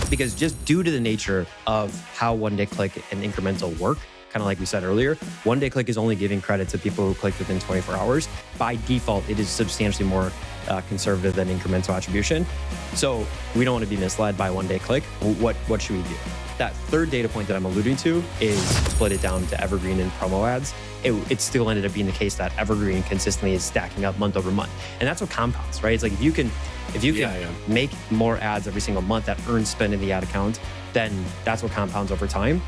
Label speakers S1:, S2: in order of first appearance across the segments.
S1: Because just due to the nature of how one-day click and incremental work, kind of like we said earlier, one-day click is only giving credit to people who clicked within 24 hours. By default, it is substantially more conservative than incremental attribution. So we don't want to be misled by one-day click. What should we do? That third data point that I'm alluding to is split it down to evergreen and promo ads. It still ended up being the case that evergreen consistently is stacking up month over month. And that's what compounds, right? It's like if you can make more ads every single month that earn spend in the ad account, then that's what compounds over time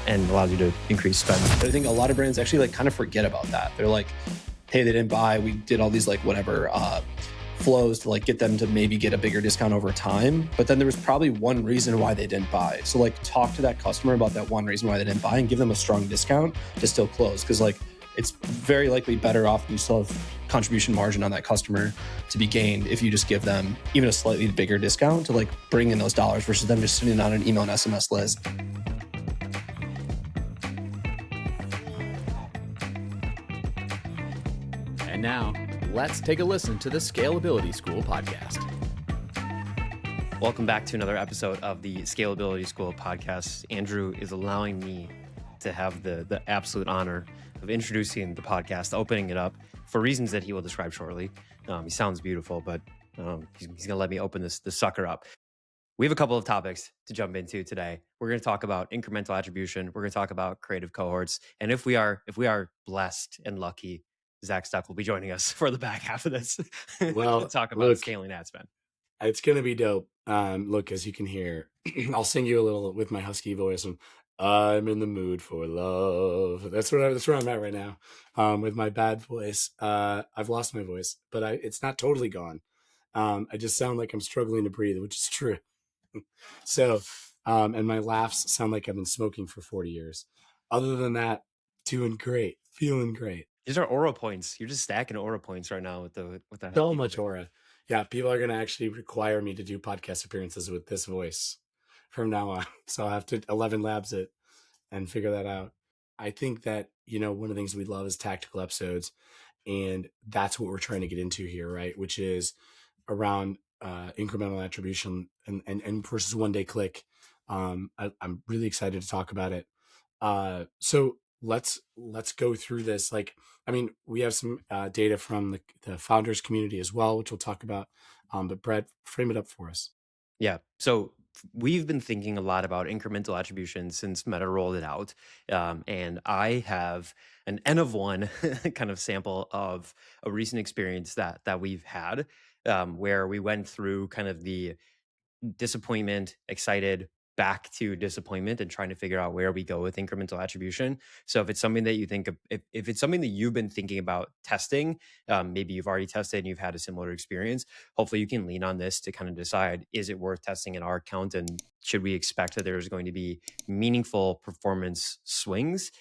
S1: and allows you to increase spend.
S2: But I think a lot of brands actually kind of forget about that. They're like, hey, they didn't buy. We did all these flows to get them to maybe get a bigger discount over time. But then there was probably one reason why they didn't buy. So talk to that customer about that one reason why they didn't buy and give them a strong discount to still close. Because it's very likely better off and you still have contribution margin on that customer to be gained if you just give them even a slightly bigger discount to bring in those dollars versus them just sitting on an email and SMS list.
S3: And now, let's take a listen to the Scalability School podcast.
S1: Welcome back to another episode of the Scalability School podcast. Andrew is allowing me to have the absolute honor of introducing the podcast, opening it up for reasons that he will describe shortly. He sounds beautiful, but he's going to let me open this sucker up. We have a couple of topics to jump into today. We're going to talk about incremental attribution. We're going to talk about creative cohorts. And if we are blessed and lucky, Zach Stuck will be joining us for the back half of this.
S4: Well,
S1: to talk about scaling ad spend.
S4: It's going to be dope. Look, as you can hear, I'll sing you a little with my husky voice. I'm in the mood for love. That's where I'm at right now. With my bad voice. I've lost my voice, but it's not totally gone. I just sound like I'm struggling to breathe, which is true. So, and my laughs sound like I've been smoking for 40 years. Other than that, doing great, feeling great.
S1: These are aura points. You're just stacking aura points right now with that.
S4: So much aura. Yeah, people are going to actually require me to do podcast appearances with this voice from now on. So I'll have to 11 labs it and figure that out. I think that, one of the things we love is tactical episodes. And that's what we're trying to get into here, right? Which is around incremental attribution and versus one-day click. I'm really excited to talk about it. So let's go through this. We have some data from the founders community as well, which we'll talk about. But Brett, frame it up for us.
S1: Yeah. So we've been thinking a lot about incremental attribution since Meta rolled it out. And I have an N of one kind of sample of a recent experience that we've had where we went through kind of the disappointment, excited, back to disappointment and trying to figure out where we go with incremental attribution. So if it's something that you think of, if it's something that you've been thinking about testing, maybe you've already tested and you've had a similar experience, hopefully you can lean on this to kind of decide, is it worth testing in our account? And should we expect that there's going to be meaningful performance swings?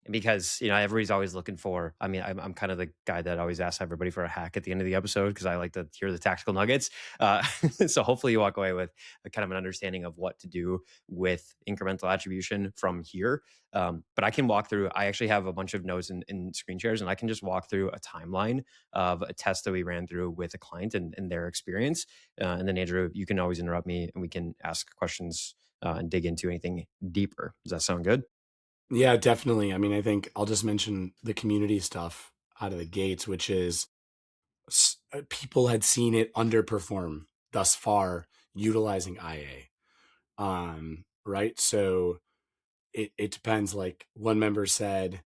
S1: Because, everybody's always looking for, I'm kind of the guy that always asks everybody for a hack at the end of the episode because I like to hear the tactical nuggets. So hopefully you walk away with a kind of an understanding of what to do with incremental attribution from here. But I can walk through, I actually have a bunch of notes in screen shares, and I can just walk through a timeline of a test that we ran through with a client and their experience. And then Andrew, you can always interrupt me and we can ask questions and dig into anything deeper. Does that sound good?
S4: Yeah, definitely. I think I'll just mention the community stuff out of the gates, which is people had seen it underperform thus far utilizing IA. Right? So it depends. One member said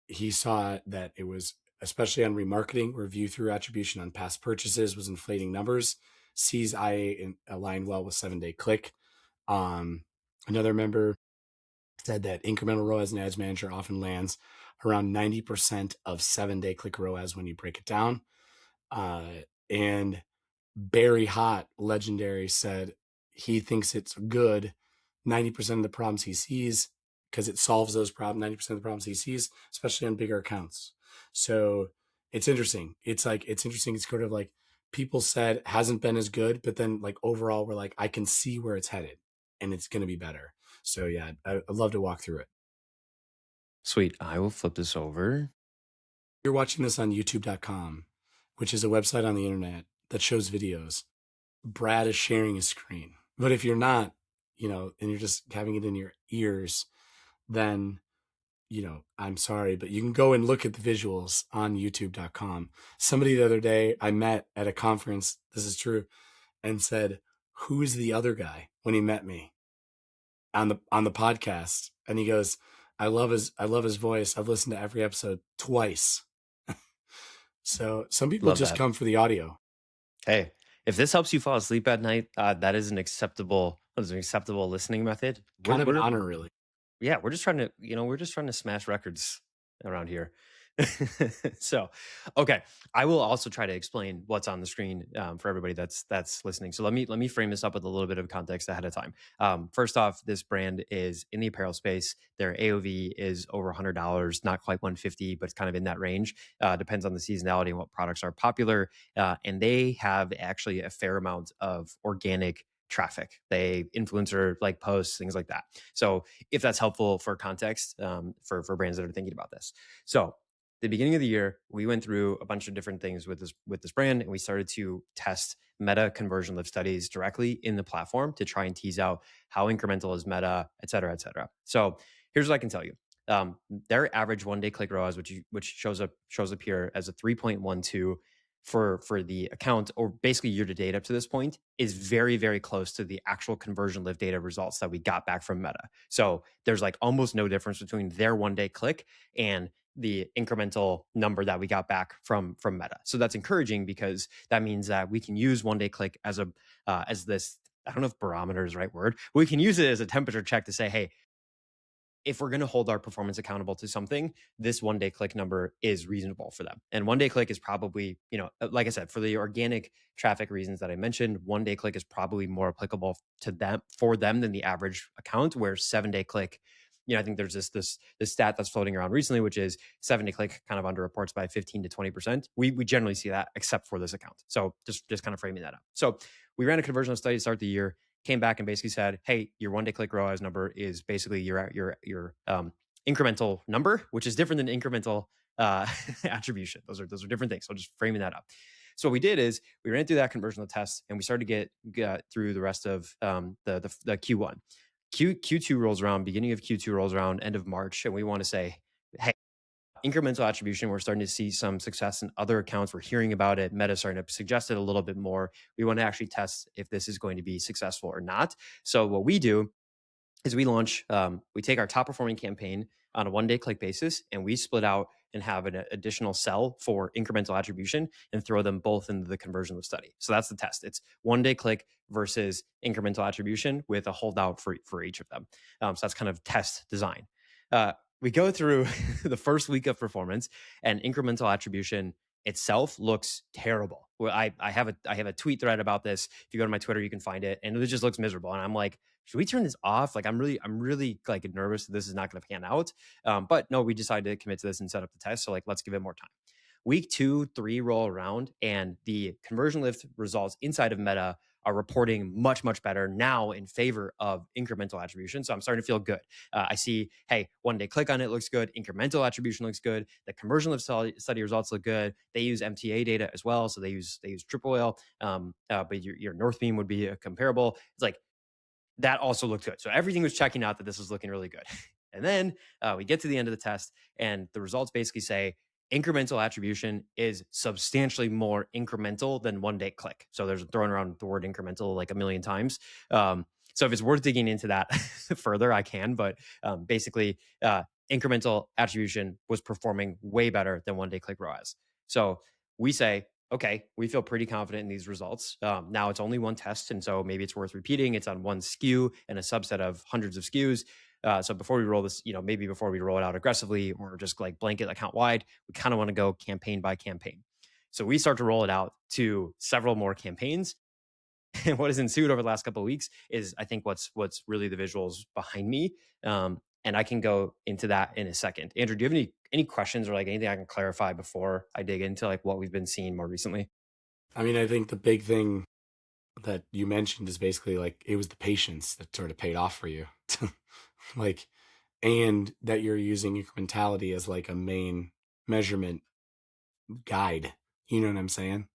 S4: he saw that it was, especially on remarketing, review through attribution on past purchases was inflating numbers, sees IA align well with 7-day click. Another member said that incremental ROAS and Ads Manager often lands around 90% of 7-day click ROAS when you break it down. And Barry Hot, legendary, said he thinks it's good 90% of the problems he sees because it solves those problems, 90% of the problems he sees, especially on bigger accounts. So it's interesting. It's interesting. It's sort of like people said hasn't been as good, but then overall we're I can see where it's headed and it's going to be better. So yeah, I'd love to walk through it.
S1: Sweet. I will flip this over.
S4: You're watching this on youtube.com, which is a website on the internet that shows videos. Brad is sharing a screen. But if you're not, and you're just having it in your ears, then, I'm sorry, but you can go and look at the visuals on youtube.com. Somebody the other day I met at a conference, this is true, and said, "Who's the other guy?" when he met me on the podcast. And he goes, I love his voice. I've listened to every episode twice. So some people
S1: Love
S4: just
S1: that.
S4: come for the audio.
S1: Hey, if this helps you fall asleep at night, that is an acceptable listening method.
S4: Kind of an honor, really.
S1: Yeah, we're just trying to, we're just trying to smash records around here. So, okay, I will also try to explain what's on the screen for everybody that's listening. So let me frame this up with a little bit of context ahead of time. First off, this brand is in the apparel space. Their AOV is over $100, not quite 150, but it's kind of in that range. Depends on the seasonality and what products are popular. And they have actually a fair amount of organic traffic. They influencer like posts, things like that. So if that's helpful for context for brands that are thinking about this. So the beginning of the year, we went through a bunch of different things with this brand, and we started to test meta conversion lift studies directly in the platform to try and tease out how incremental is meta, et cetera, et cetera. So here's what I can tell you. Their average 1-day click ROAS, which shows up here as a 3.12 for the account, or basically year to date up to this point, is very, very close to the actual conversion lift data results that we got back from Meta. So there's like almost no difference between their 1-day click and the incremental number that we got back from Meta. So that's encouraging, because that means that we can use 1-day click as this, I don't know if barometer is the right word. We can use it as a temperature check to say, hey, if we're going to hold our performance accountable to something, this 1-day click number is reasonable for them. And 1-day click is probably, like I said, for the organic traffic reasons that I mentioned, 1-day click is probably more applicable to them than the average account, where 7-day click, I think there's this stat that's floating around recently, which is 7-day click kind of underreports by 15 to 20%. We generally see that except for this account. So just kind of framing that up. So we ran a conversion study to start the year, came back and basically said, hey, your 1-day click ROAS number is basically your incremental number, which is different than incremental attribution. Those are different things. So just framing that up. So what we did is we ran through that conversion test, and we started to get through the rest of the Q1. Q2 rolls around, beginning of Q2 rolls around, end of March, and we want to say, hey, incremental attribution, we're starting to see some success in other accounts. We're hearing about it. Meta's starting to suggest it a little bit more. We want to actually test if this is going to be successful or not. So what we do is we take our top performing campaign on a 1-day click basis, and we split out and have an additional cell for incremental attribution and throw them both into the conversion lift study. So that's the test. It's 1-day click versus incremental attribution with a holdout for each of them. So that's kind of test design. We go through the first week of performance, and incremental attribution itself looks terrible. Well, I have a tweet thread about this. If you go to my Twitter, you can find it, and it just looks miserable. And I'm like, should we turn this off? Like, I'm really like nervous that this is not going to pan out. But no, we decided to commit to this and set up the test. So like, let's give it more time. Week 2, 3 roll around, and the conversion lift results inside of Meta are reporting much, much better now in favor of incremental attribution. So I'm starting to feel good. I see, hey, 1-day click on it looks good. Incremental attribution looks good. The conversion lift study results look good. They use MTA data as well. So they use Triple Whale, but your North Beam would be a comparable. It's like, that also looked good. So everything was checking out that this was looking really good. And then we get to the end of the test, and the results basically say incremental attribution is substantially more incremental than 1-day click. So there's throwing around the word incremental like a million times. So if it's worth digging into that further, I can. But basically, incremental attribution was performing way better than 1-day click ROAS. So we say, okay, we feel pretty confident in these results. Now it's only one test, and so maybe it's worth repeating. It's on one SKU and a subset of hundreds of SKUs. So before we roll this, maybe before we roll it out aggressively or just like blanket account wide, we kind of want to go campaign by campaign. So we start to roll it out to several more campaigns. And what has ensued over the last couple of weeks is, I think, what's really the visuals behind me. And I can go into that in a second. Andrew, do you have any questions or like anything I can clarify before I dig into like what we've been seeing more recently?
S4: I mean, I think the big thing that you mentioned is basically like it was the patience that sort of paid off for you. Like, and that you're using incrementality as like a main measurement guide. You know what I'm saying?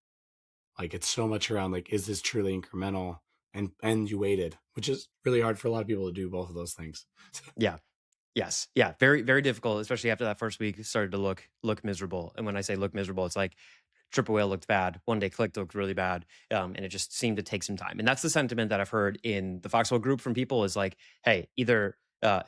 S4: Like it's so much around like, is this truly incremental? And you waited, which is really hard for a lot of people to do both of those things.
S1: Yeah. Yes. Yeah. Very, very difficult, especially after that first week. It started to look miserable. And when I say look miserable, it's like Triple Whale looked bad. One Day Click looked really bad. And it just seemed to take some time. And that's the sentiment that I've heard in the Foxwell group from people is like, hey, either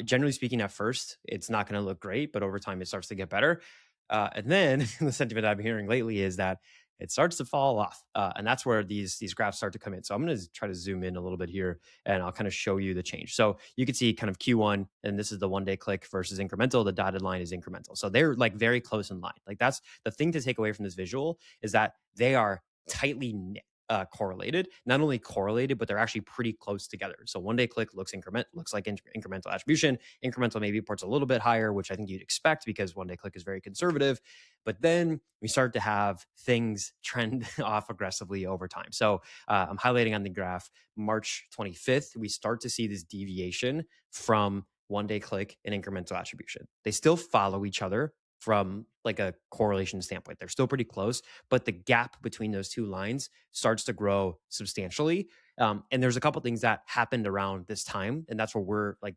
S1: generally speaking, at first, it's not going to look great, but over time it starts to get better. And then the sentiment I've been hearing lately is that it starts to fall off. And that's where these graphs start to come in. So I'm going to try to zoom in a little bit here and I'll kind of show you the change. So you can see kind of Q1, and this is the 1 day click versus incremental. The dotted line is incremental. So they're like very close in line. Like that's the thing to take away from this visual is that they are tightly knit. Correlated, not only correlated, but they're actually pretty close together. So 1 day click looks like incremental attribution. Incremental maybe ports a little bit higher, which I think you'd expect because 1 day click is very conservative. But then we start to have things trend off aggressively over time. So I'm highlighting on the graph, March 25th, we start to see this deviation from 1 day click and incremental attribution. They still follow each other from like a correlation standpoint. They're still pretty close, but the gap between those two lines starts to grow substantially. And there's a couple things that happened around this time, and that's where we're like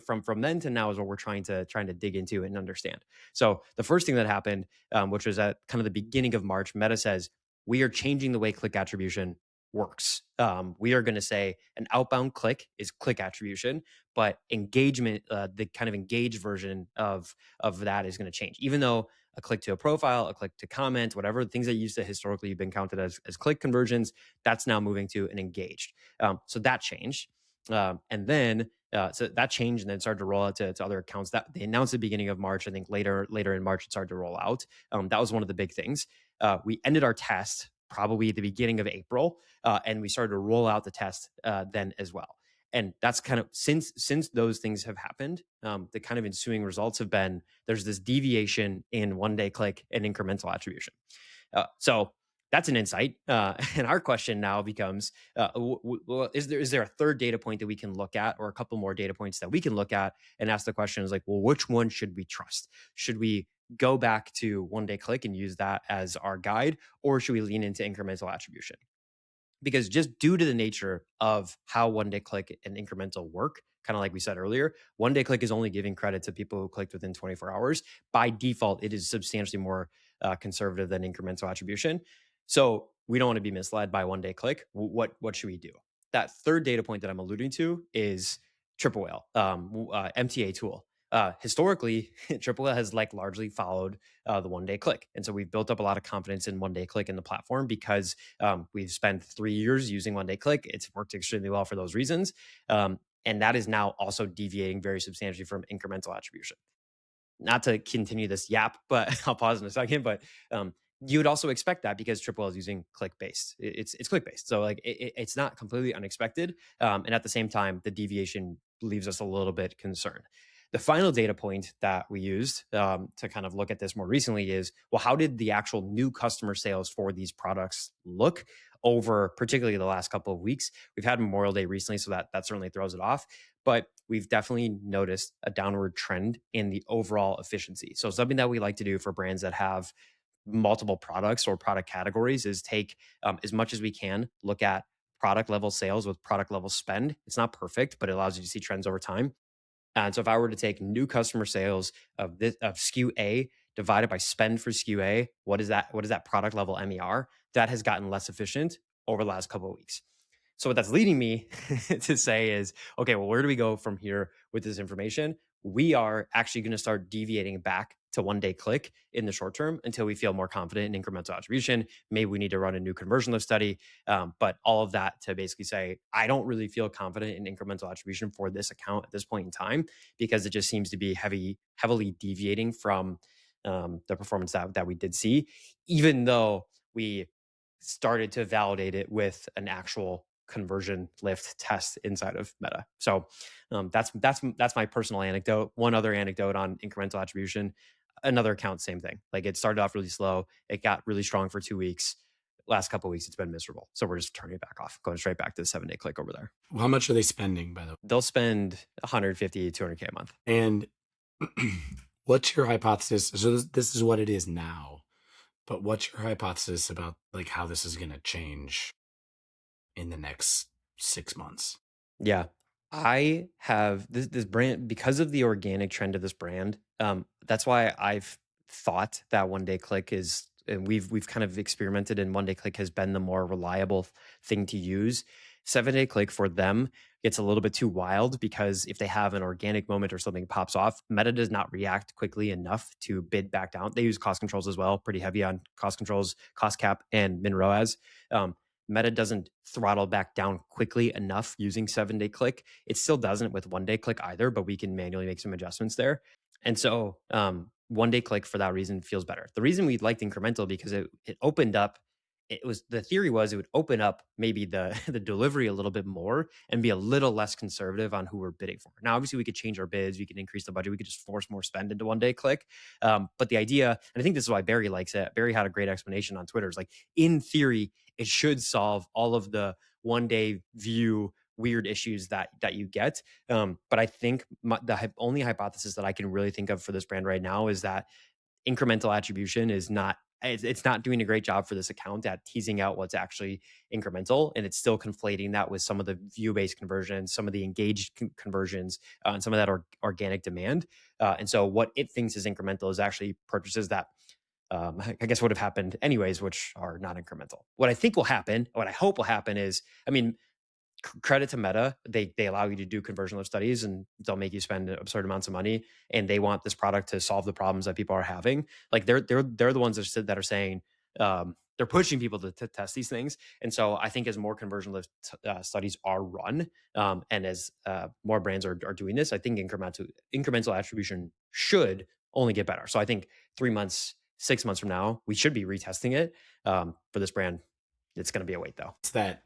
S1: from then to now is what we're trying to dig into and understand. So the first thing that happened, which was at kind of the beginning of March, Meta says we are changing the way click attribution works. We are going to say an outbound click is click attribution, but engagement, the kind of engaged version of that is going to change. Even though a click to a profile, a click to comment, whatever, things that used to historically have been counted as click conversions, that's now moving to an engaged. So that changed. And then so that changed and then started to roll out to other accounts that they announced at the beginning of March. I think later in March, it started to roll out. That was one of the big things. We ended our test probably at the beginning of April, and we started to roll out the test then as well. And that's kind of since those things have happened, the kind of ensuing results have been there's this deviation in 1 day click and incremental attribution. So that's an insight. And our question now becomes, is there a third data point that we can look at or a couple more data points that we can look at and ask the question is like, well, which one should we trust? Should we go back to 1 day click and use that as our guide, or should we lean into incremental attribution? Because just due to the nature of how 1 day click and incremental work, kind of like we said earlier, 1 day click is only giving credit to people who clicked within 24 hours. By default, it is substantially more conservative than incremental attribution. So we don't want to be misled by 1 day click. What should we do? That third data point that I'm alluding to is Triple Whale MTA tool. Historically, Triple Whale has like largely followed the 1 day click. And so we've built up a lot of confidence in 1 day click in the platform because we've spent 3 years using 1 day click. It's worked extremely well for those reasons. And that is now also deviating very substantially from incremental attribution. Not to continue this yap, but I'll pause in a second. But you would also expect that because Triple Whale is using click-based. It's click-based. So like it's not completely unexpected. And at the same time, the deviation leaves us a little bit concerned. The final data point that we used to kind of look at this more recently is, well, how did the actual new customer sales for these products look over particularly the last couple of weeks? We've had Memorial Day recently, so that certainly throws it off. But we've definitely noticed a downward trend in the overall efficiency. So something that we like to do for brands that have multiple products or product categories is take as much as we can, look at product level sales with product level spend. It's not perfect, but it allows you to see trends over time. And so if I were to take new customer sales of SKU A divided by spend for SKU A, what is that product level MER? That has gotten less efficient over the last couple of weeks. So what that's leading me to say is, okay, well, where do we go from here with this information? We are actually going to start deviating back to 1 day click in the short term until we feel more confident in incremental attribution. Maybe we need to run a new conversion lift study. But all of that to basically say, I don't really feel confident in incremental attribution for this account at this point in time, because it just seems to be heavily deviating from the performance that we did see, even though we started to validate it with an actual conversion lift test inside of Meta. So that's my personal anecdote. One other anecdote on incremental attribution, another account, same thing. Like it started off really slow. It got really strong for 2 weeks. Last couple of weeks, it's been miserable. So we're just turning it back off, going straight back to the 7 day click over there.
S4: How much are they spending, by the way?
S1: They'll spend 150, 200K a month.
S4: And what's your hypothesis? So this is what it is now. But what's your hypothesis about like how this is going to change in the next 6 months?
S1: Yeah. I have this brand because of the organic trend of this brand. That's why I've thought that one day click is, and we've kind of experimented, and one day click has been the more reliable thing to use. 7 day click for them gets a little bit too wild because if they have an organic moment or something pops off, Meta does not react quickly enough to bid back down. They use cost controls as well, pretty heavy on cost controls, cost cap, and min ROAS. Meta doesn't throttle back down quickly enough using 7 day click. It still doesn't with 1 day click either, but we can manually make some adjustments there. And so 1 day click for that reason feels better. The reason we liked incremental because it opened up. It was the theory was it would open up maybe the the delivery a little bit more and be a little less conservative on who we're bidding for. Now, obviously, we could change our bids, we can increase the budget, we could just force more spend into 1 day click. But the idea, and I think this is why Barry likes it. Barry had a great explanation on Twitter. It's like in theory, it should solve all of the 1 day view weird issues that you get. But I think the only hypothesis that I can really think of for this brand right now is that incremental attribution is not it's not doing a great job for this account at teasing out what's actually incremental, and it's still conflating that with some of the view-based conversions, some of the engaged conversions, and some of that organic demand. And so what it thinks is incremental is actually purchases that I guess would have happened anyways, which are not incremental. What I think will happen, what I hope will happen is, I mean, credit to Meta. They allow you to do conversion lift studies and they'll make you spend absurd amounts of money. And they want this product to solve the problems that people are having. Like they're the ones that are saying they're pushing people to test these things. And so I think as more conversion lift studies are run and as more brands are doing this, I think incremental attribution should only get better. So I think 3 months, 6 months from now, we should be retesting it for this brand. It's going to be a wait though.
S4: It's that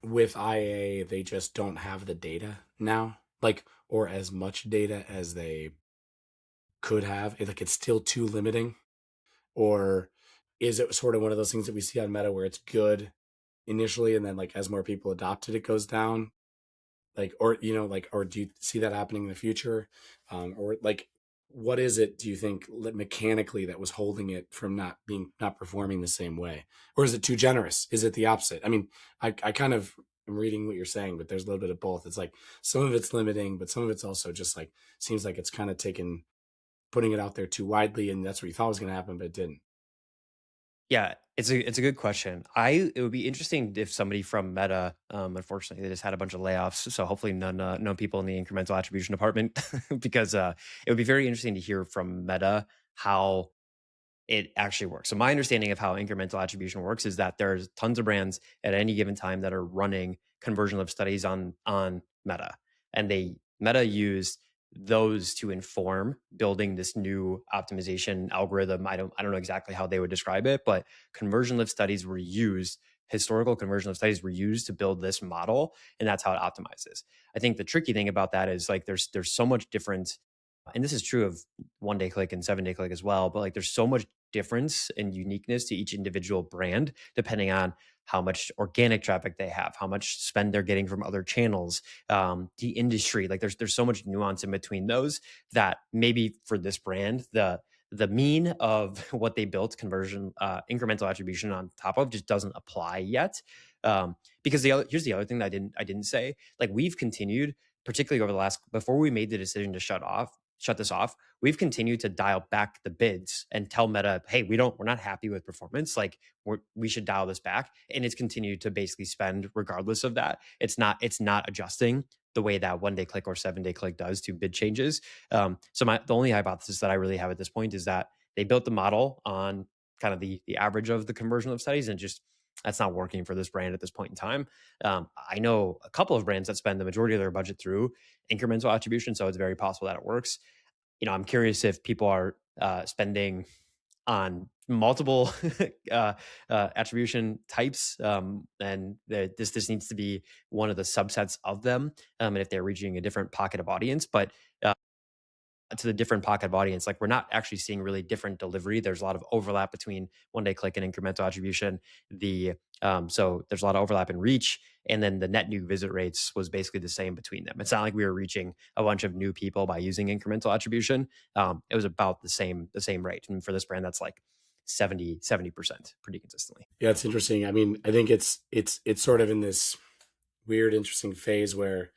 S4: with IA, they just don't have the data now, like, or as much data as they could have. Like, it's still too limiting. Or is it sort of one of those things that we see on Meta where it's good initially and then, like, as more people adopt it, it goes down? Like, or, like, or do you see that happening in the future? Or, like, what is it, do you think, mechanically that was holding it from not performing the same way? Or is it too generous? Is it the opposite? I mean, I kind of am reading what you're saying, but there's a little bit of both. It's like some of it's limiting, but some of it's also just like, seems like it's kind of putting it out there too widely, and that's what you thought was going to happen, but it didn't.
S1: Yeah, it's a good question. It would be interesting if somebody from Meta, unfortunately, they just had a bunch of layoffs, so hopefully no people in the incremental attribution department, because it would be very interesting to hear from Meta how it actually works. So my understanding of how incremental attribution works is that there's tons of brands at any given time that are running conversion lift studies on Meta, and Meta used those to inform building this new optimization algorithm. I don't know exactly how they would describe it, but historical conversion lift studies were used to build this model, and that's how it optimizes. I think the tricky thing about that is like there's so much difference, and this is true of 1 day click and 7 day click as well, but like there's so much difference and uniqueness to each individual brand depending on how much organic traffic they have, how much spend they're getting from other channels, the industry. Like there's so much nuance in between those that maybe for this brand, the mean of what they built conversion incremental attribution on top of just doesn't apply yet. Because here's the other thing that I didn't say. Like we've continued, particularly over the last, before we made the decision to shut this off, we've continued to dial back the bids and tell Meta, hey, we're not happy with performance. Like we should dial this back. And it's continued to basically spend regardless of that. It's not adjusting the way that 1 day click or 7 day click does to bid changes. So the only hypothesis that I really have at this point is that they built the model on kind of the average of the conversion of studies, and just that's not working for this brand at this point in time. I know a couple of brands that spend the majority of their budget through incremental attribution, so it's very possible that it works. I'm curious if people are spending on multiple attribution types, and this needs to be one of the subsets of them, and if they're reaching a different pocket of audience, but to the different pocket of audience, like we're not actually seeing really different delivery. There's a lot of overlap between 1 day click and incremental attribution. So there's a lot of overlap in reach, and then the net new visit rates was basically the same between them. It's not like we were reaching a bunch of new people by using incremental attribution. It was about the same rate, and for this brand, that's like 70% pretty consistently.
S4: Yeah, it's interesting. I mean, I think it's sort of in this weird, interesting phase where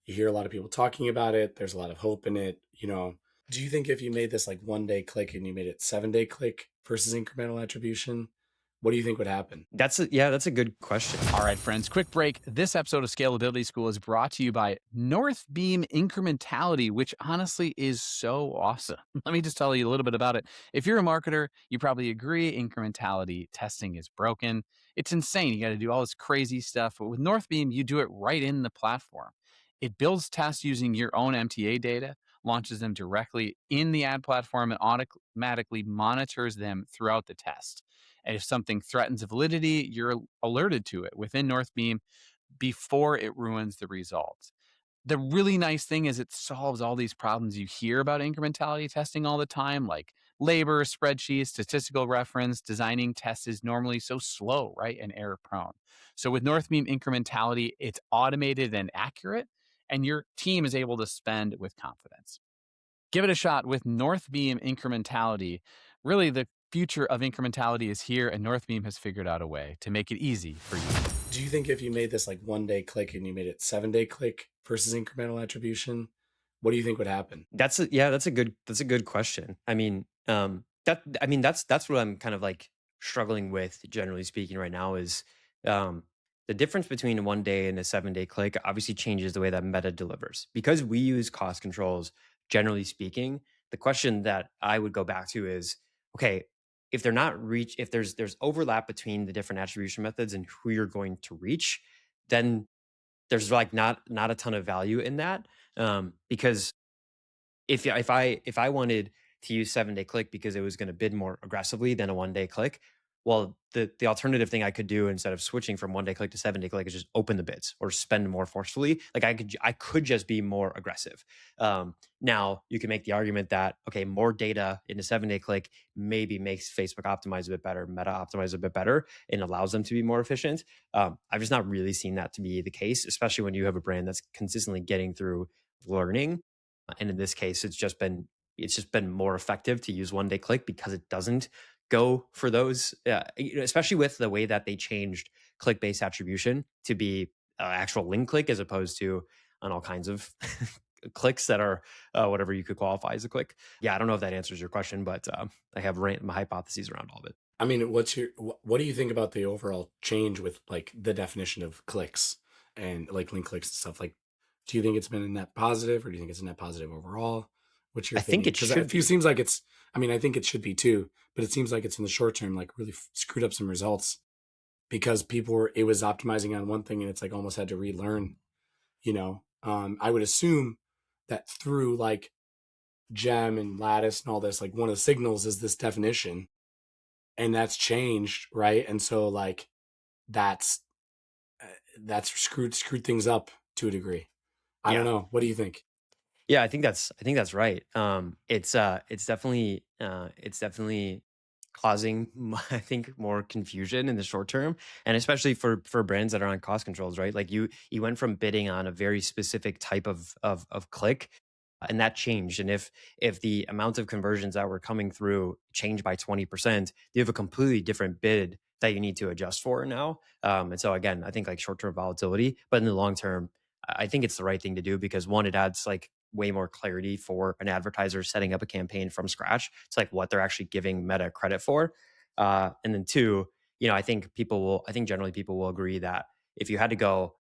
S4: you hear a lot of people talking about it. There's a lot of hope in it. Do you think if you made this like 1 day click and you made it 7 day click versus incremental attribution, what do you think would happen?
S1: That's a good question.
S3: All right, friends, quick break. This episode of Scalability School is brought to you by Northbeam Incrementality, which honestly is so awesome. Let me just tell you a little bit about it. If you're a marketer, you probably agree incrementality testing is broken. It's insane. You got to do all this crazy stuff. But with Northbeam, you do it right in the platform. It builds tests using your own MTA data, launches them directly in the ad platform, and automatically monitors them throughout the test. And if something threatens validity, you're alerted to it within Northbeam before it ruins the results. The really nice thing is it solves all these problems you hear about incrementality testing all the time, like labor, spreadsheets, statistical reference. Designing tests is normally so slow, right? And error prone. So with Northbeam incrementality, it's automated and accurate, and your team is able to spend with confidence. Give it a shot with Northbeam incrementality. Really, the future of incrementality is here, and Northbeam has figured out a way to make it easy for you.
S4: Do you think if you made this like 1 day click and you made it 7 day click versus incremental attribution, what do you think would happen?
S1: That's a good question. That's what I'm kind of like struggling with, generally speaking, right now is um, the difference between a 1 day and a 7 day click obviously changes the way that Meta delivers. Because we use cost controls, generally speaking, the question that I would go back to is, okay, if they're not reach, if there's overlap between the different attribution methods and who you're going to reach, then there's like not a ton of value in that. Because if I wanted to use 7 day click because it was going to bid more aggressively than a 1 day click, well, the alternative thing I could do instead of switching from 1 day click to 7 day click is just open the bids or spend more forcefully. Like I could just be more aggressive. Now you can make the argument that, okay, more data in a 7 day click maybe makes Facebook optimize a bit better, Meta optimize a bit better, and allows them to be more efficient. I've just not really seen that to be the case, especially when you have a brand that's consistently getting through learning. And in this case, it's just been more effective to use 1 day click because it doesn't go for those, especially with the way that they changed click based attribution to be actual link click as opposed to on all kinds of clicks that are whatever you could qualify as a click. Yeah, I don't know if that answers your question, but I have my hypotheses around all of it.
S4: I mean, what do you think about the overall change with like the definition of clicks and like link clicks and stuff? Like, do you think it's been a net positive, or do you think it's a net positive overall? What's your
S1: I think
S4: thinking?
S1: it
S4: Because
S1: should
S4: it
S1: be.
S4: seems like it's. I mean, I think it should be too, but it seems like it's in the short term like really screwed up some results because it was optimizing on one thing and it's like almost had to relearn. I would assume that through like Gem and Lattice and all this, like one of the signals is this definition, and that's changed, right? And so like that's that's screwed things up to a degree. I don't
S1: Yeah.
S4: know. What do you think?
S1: Yeah, I think that's right. It's definitely causing I think more confusion in the short term, and especially for brands that are on cost controls, right? Like you went from bidding on a very specific type of click, and that changed. And if the amount of conversions that were coming through changed by 20%, you have a completely different bid that you need to adjust for now. And so again, I think like short term volatility, but in the long term, I think it's the right thing to do because one, it adds like way more clarity for an advertiser setting up a campaign from scratch. It's like what they're actually giving Meta credit for. And then two, I think generally people will agree that if you had to go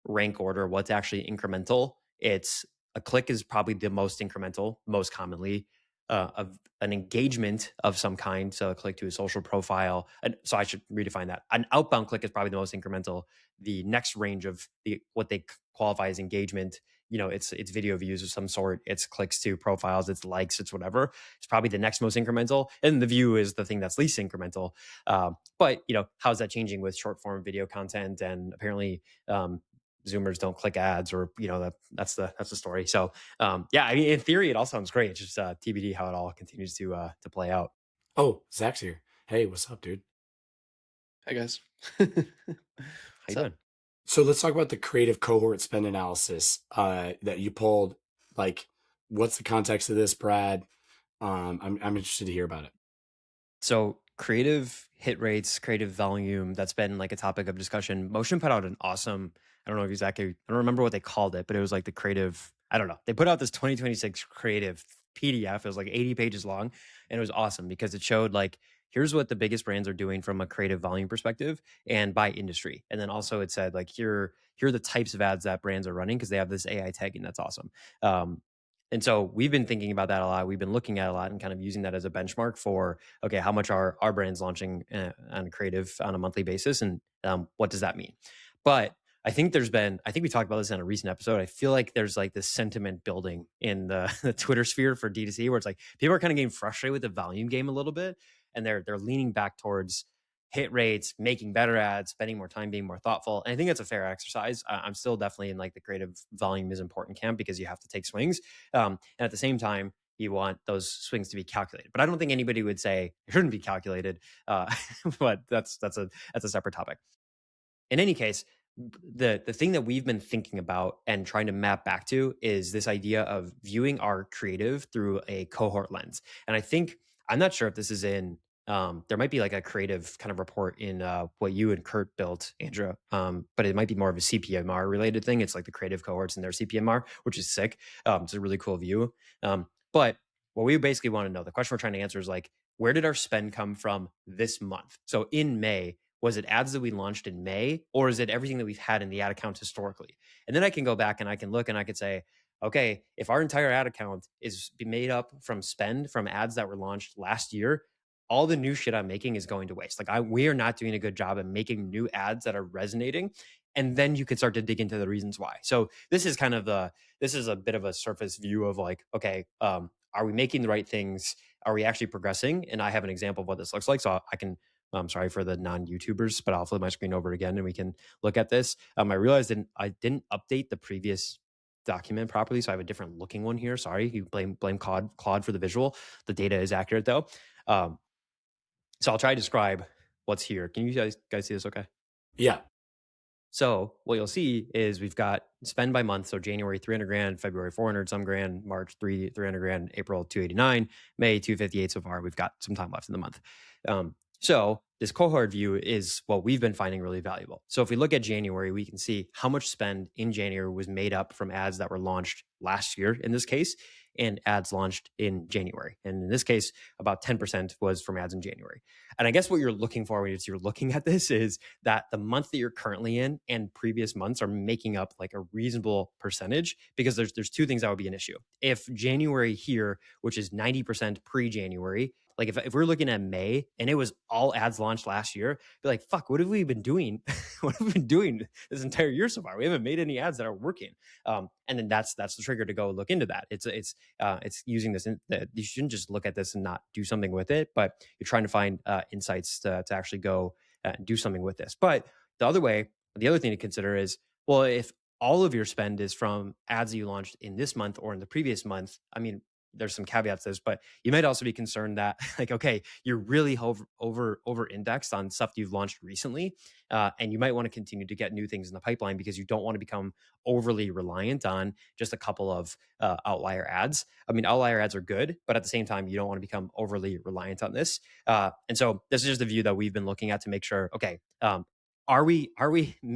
S1: rank order what's actually incremental, it's a click is probably the most incremental, most commonly of an engagement of some kind. So a click to a social profile. And so I should redefine that. An outbound click is probably the most incremental. The next range of what they qualify as engagement, it's video views of some sort, it's clicks to profiles, it's likes, it's whatever. It's probably the next most incremental, and the view is the thing that's least incremental. But how's that changing with short form video content? And apparently, Zoomers don't click ads, or that's the story. So yeah, I mean, in theory, it all sounds great. It's just TBD how it all continues to play out.
S4: Oh, Zach's here. Hey, what's up, dude?
S2: Hi guys.
S1: How you
S2: What's up?
S1: doing?
S4: So let's talk about the creative cohort spend analysis that you pulled. Like, what's the context of this, Brad? I'm interested to hear about it.
S1: So creative hit rates, creative volume, that's been like a topic of discussion. Motion put out an awesome, I don't know exactly, I don't remember what they called it, but it was like the creative, I don't know. They put out this 2026 creative PDF. It was like 80 pages long. And it was awesome because it showed like, here's what the biggest brands are doing from a creative volume perspective and by industry. And then also it said like, here are the types of ads that brands are running because they have this AI tagging. That's awesome. And so we've been thinking about that a lot. We've been looking at a lot and kind of using that as a benchmark for, okay, how much are our brands launching on creative on a monthly basis? And what does that mean? But I think we talked about this in a recent episode. I feel like there's like this sentiment building in the Twitter sphere for D2C where it's like people are kind of getting frustrated with the volume game a little bit. And they're leaning back towards hit rates, making better ads, spending more time, being more thoughtful. And I think that's a fair exercise. I'm still definitely in like the creative volume is important camp because you have to take swings. And at the same time, you want those swings to be calculated. But I don't think anybody would say it shouldn't be calculated. But that's a separate topic. In any case, the thing that we've been thinking about and trying to map back to is this idea of viewing our creative through a cohort lens. And I think I'm not sure if this is in there might be like a creative kind of report in what you and Kurt built, Andrew, but it might be more of a CPMR related thing. It's like the creative cohorts and their CPMR, which is sick. It's a really cool view. But what we basically want to know, the question we're trying to answer is like, where did our spend come from this month? So in May, was it ads that we launched in May, or is it everything that we've had in the ad account historically? And then I can go back and I can look and I could say, okay, if our entire ad account is made up from spend from ads that were launched last year, all the new shit I'm making is going to waste. Like we are not doing a good job at making new ads that are resonating. And then you could start to dig into the reasons why. So this is a bit of a surface view of like, okay, are we making the right things? Are we actually progressing? And I have an example of what this looks like. So I'm sorry for the non-YouTubers, but I'll flip my screen over again and we can look at this. I realized I didn't update the previous document properly. So I have a different looking one here. Sorry, you blame Claude for the visual. The data is accurate though. So I'll try to describe what's here. Can you guys see this okay?
S4: Yeah.
S1: So what you'll see is we've got spend by month. So January, 300 grand, February, 400 some grand, March, 300 grand, April, 289, May, 258 so far. We've got some time left in the month. So this cohort view is what we've been finding really valuable. So if we look at January, we can see how much spend in January was made up from ads that were launched last year in this case, and ads launched in January. And in this case, about 10% was from ads in January. And I guess what you're looking for when you're looking at this is that the month that you're currently in and previous months are making up like a reasonable percentage, because there's two things that would be an issue. If January here, which is 90% pre-January, like if we're looking at May and it was all ads launched last year, be like, fuck, what have we been doing? What have we been doing this entire year so far? We haven't made any ads that are working. And then that's the trigger to go look into that. It's using this. You shouldn't just look at this and not do something with it, but you're trying to find insights to actually go do something with this. But the other thing to consider is, well, if all of your spend is from ads that you launched in this month or in the previous month, I mean, there's some caveats to this, but you might also be concerned that like, okay, you're really over indexed on stuff you've launched recently. And you might want to continue to get new things in the pipeline because you don't want to become overly reliant on just a couple of outlier ads. I mean, outlier ads are good, but at the same time, you don't want to become overly reliant on this. And so this is just the view that we've been looking at to make sure, okay, are we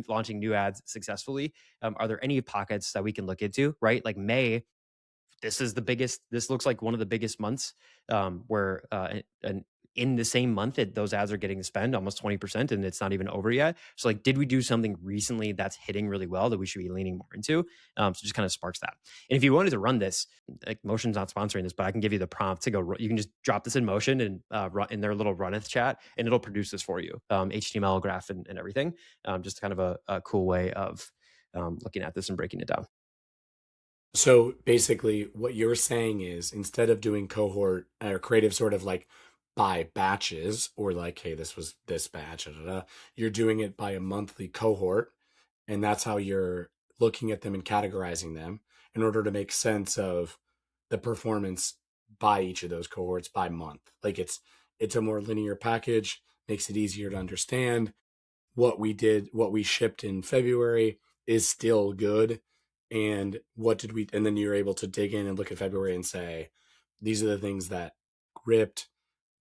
S1: launching new ads successfully? Are there any pockets that we can look into, right? Like May, this looks like one of the biggest months where in the same month those ads are getting to spend almost 20% and it's not even over yet. So like, did we do something recently that's hitting really well that we should be leaning more into? So just kind of sparks that. And if you wanted to run this, like Motion's not sponsoring this, but I can give you the prompt to go. You can just drop this in Motion and run in their little Runneth chat and it'll produce this for you, HTML graph and everything. Just kind of a cool way of looking at this and breaking it down.
S4: So basically what you're saying is, instead of doing cohort or creative sort of like by batches or like, hey, this was this batch, you're doing it by a monthly cohort. And that's how you're looking at them and categorizing them in order to make sense of the performance by each of those cohorts by month. Like it's a more linear package, makes it easier to understand. What we shipped in February is still good. And and then you're able to dig in and look at February and say, these are the things that ripped,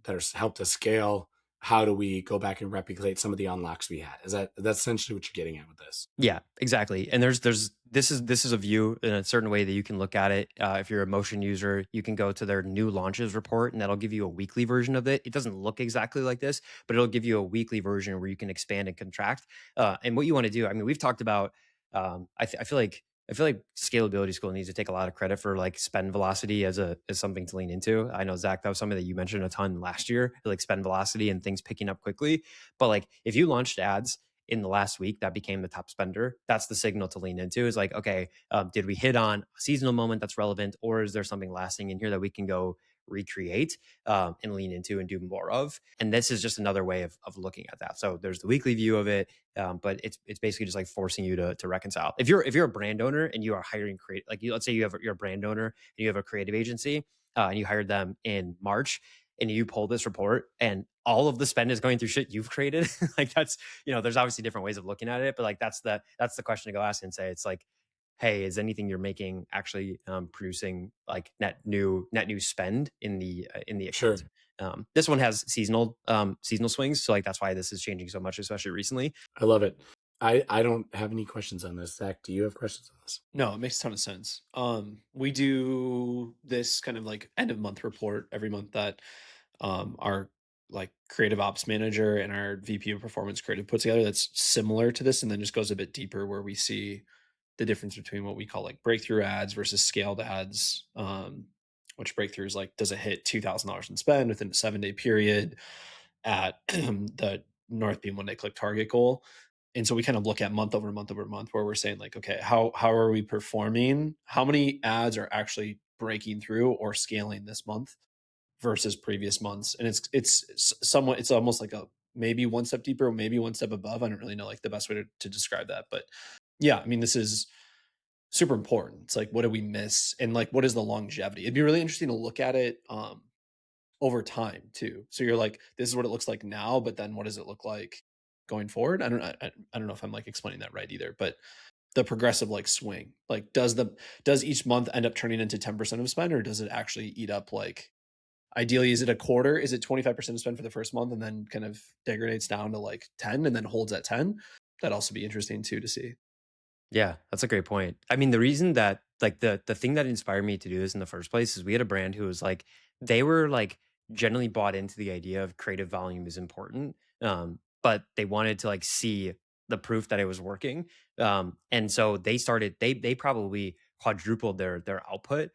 S4: that helped us scale. how do we go back and replicate some of the unlocks we had? That's essentially what you're getting at with this?
S1: Yeah, exactly. And there's this is a view in a certain way that you can look at it. If you're a motion user, you can go to their new launches report, and that'll give you a weekly version of it. It doesn't look exactly like this, but it'll give you a weekly version where you can expand and contract. And what you want to do, I mean, we've talked about. I feel like scalability school needs to take a lot of credit for like spend velocity as something to lean into. I know Zach, that was something that you mentioned a ton last year, like spend velocity and things picking up quickly. But like if you launched ads in the last week that became the top spender, that's the signal to lean into. Is like, okay, did we hit on a seasonal moment that's relevant, or is there something lasting in here that we can go recreate and lean into and do more of? And this is just another way of looking at that. So there's the weekly view of it, but it's basically just like forcing you to reconcile. If you're a brand owner and you are hiring create, like let's say you're a brand owner and you have a creative agency and you hired them in March, and you pull this report and all of the spend is going through shit you've created, like that's, there's obviously different ways of looking at it, but like that's the question to go ask and say, it's like, hey, is anything you're making actually producing like net new spend in the
S4: Sure.
S1: account? This one has seasonal swings, so like that's why this is changing so much, especially recently.
S4: I love it. I don't have any questions on this. Zach, do you have questions on this?
S2: No, it makes a ton of sense. We do this kind of like end of month report every month that our like creative ops manager and our VP of performance creative put together that's similar to this, and then just goes a bit deeper where we see the difference between what we call like breakthrough ads versus scaled ads. Which breakthrough is like, does it hit $2,000 in spend within a 7-day period at the North Beam 1-day click target goal? And so we kind of look at month over month over month where we're saying like, okay, how are we performing? How many ads are actually breaking through or scaling this month versus previous months? And it's almost like a maybe one step deeper, maybe one step above. I don't really know like the best way to describe that, but yeah, I mean, this is super important. It's like, what did we miss? And like, what is the longevity? It'd be really interesting to look at it over time too. So you're like, this is what it looks like now, but then what does it look like going forward? I don't know if I'm like explaining that right either, but the progressive like swing, like does each month end up turning into 10% of spend, or does it actually eat up like, ideally, is it a quarter? Is it 25% of spend for the first month and then kind of degrades down to like 10 and then holds at 10? That'd also be interesting too to see.
S1: Yeah, that's a great point. I mean, the reason that like the thing that inspired me to do this in the first place is we had a brand who was like, they were like generally bought into the idea of creative volume is important, but they wanted to like see the proof that it was working, and so they probably quadrupled their output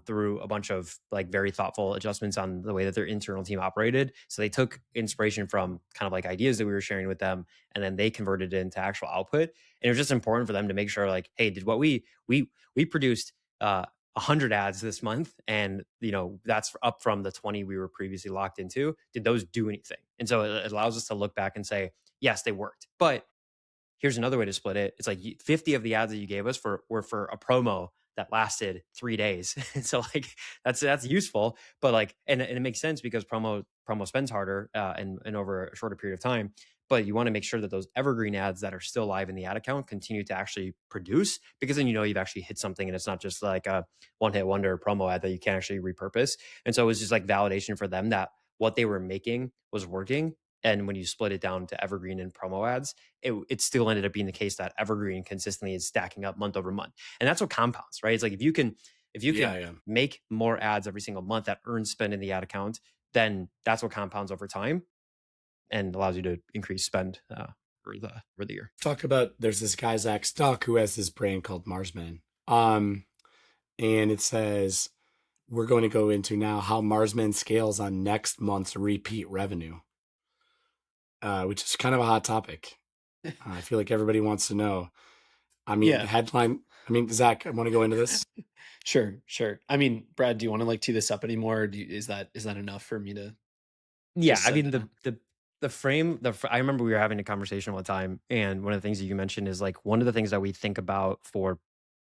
S1: through a bunch of like very thoughtful adjustments on the way that their internal team operated. So they took inspiration from kind of like ideas that we were sharing with them, and then they converted it into actual output. And it was just important for them to make sure like, hey, did what we produced 100 ads this month, and that's up from the 20 we were previously locked into. Did those do anything? And so it allows us to look back and say, yes, they worked. But here's another way to split it. It's like 50 of the ads that you gave us were for a promo that lasted 3 days. And so like that's useful, but like, and it makes sense because promo spends harder and over a shorter period of time. But you want to make sure that those evergreen ads that are still live in the ad account continue to actually produce, because then you've actually hit something and it's not just like a one hit wonder promo ad that you can't actually repurpose. And so it was just like validation for them that what they were making was working. And when you split it down to evergreen and promo ads, it still ended up being the case that evergreen consistently is stacking up month over month. And that's what compounds, right? It's like if you can
S4: Yeah.
S1: make more ads every single month that earn spend in the ad account, then that's what compounds over time and allows you to increase spend for the year.
S4: Talk about, there's this guy, Zach Stock, who has this brand called MarsMen. And it says, we're going to go into now how MarsMen scales on next month's repeat revenue, which is kind of a hot topic. I feel like everybody wants to know. I mean,
S2: Yeah.
S4: headline. I mean, Zach, I want to go into this.
S2: Sure. I mean, Brad, do you want to like tee this up anymore? Is that enough for me to?
S1: Yeah,
S2: Just
S1: I
S2: set
S1: mean
S2: down?
S1: the frame. I remember we were having a conversation one time, and one of the things that you mentioned is like one of the things that we think about for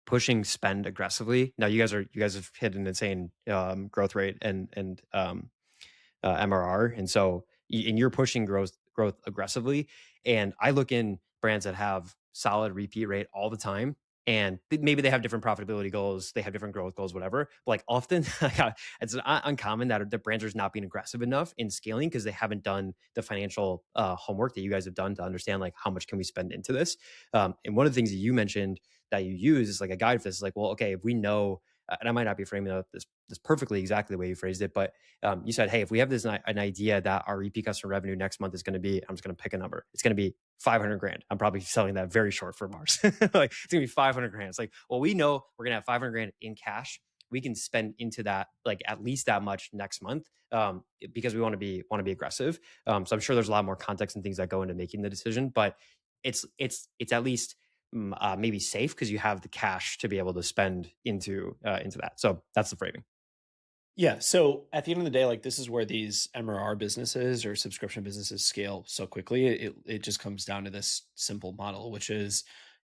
S1: pushing spend aggressively. Now you guys have hit an insane growth rate and MRR, and so and you're pushing growth aggressively. And I look in brands that have solid repeat rate all the time, And maybe they have different profitability goals, they have different growth goals, whatever. But like often, it's uncommon that the brands are not being aggressive enough in scaling because they haven't done the financial homework that you guys have done to understand like how much can we spend into this. And one of the things that you mentioned that you use is like a guide for this. Is like, well, okay, if we know, and I might not be framing this perfectly exactly the way you phrased it, but you said, hey, if we have an idea that our repeat customer revenue next month is going to be, I'm just going to pick a number. It's going to be 500 grand. I'm probably selling that very short for Mars. Like it's going to be 500 grand. It's like, well, we know we're going to have 500 grand in cash. We can spend into that, like at least that much next month, because we want to be aggressive. So I'm sure there's a lot more context and things that go into making the decision, but it's at least maybe safe because you have the cash to be able to spend into that. So that's the framing.
S2: Yeah. So at the end of the day, like this is where these MRR businesses or subscription businesses scale so quickly. It just comes down to this simple model, which is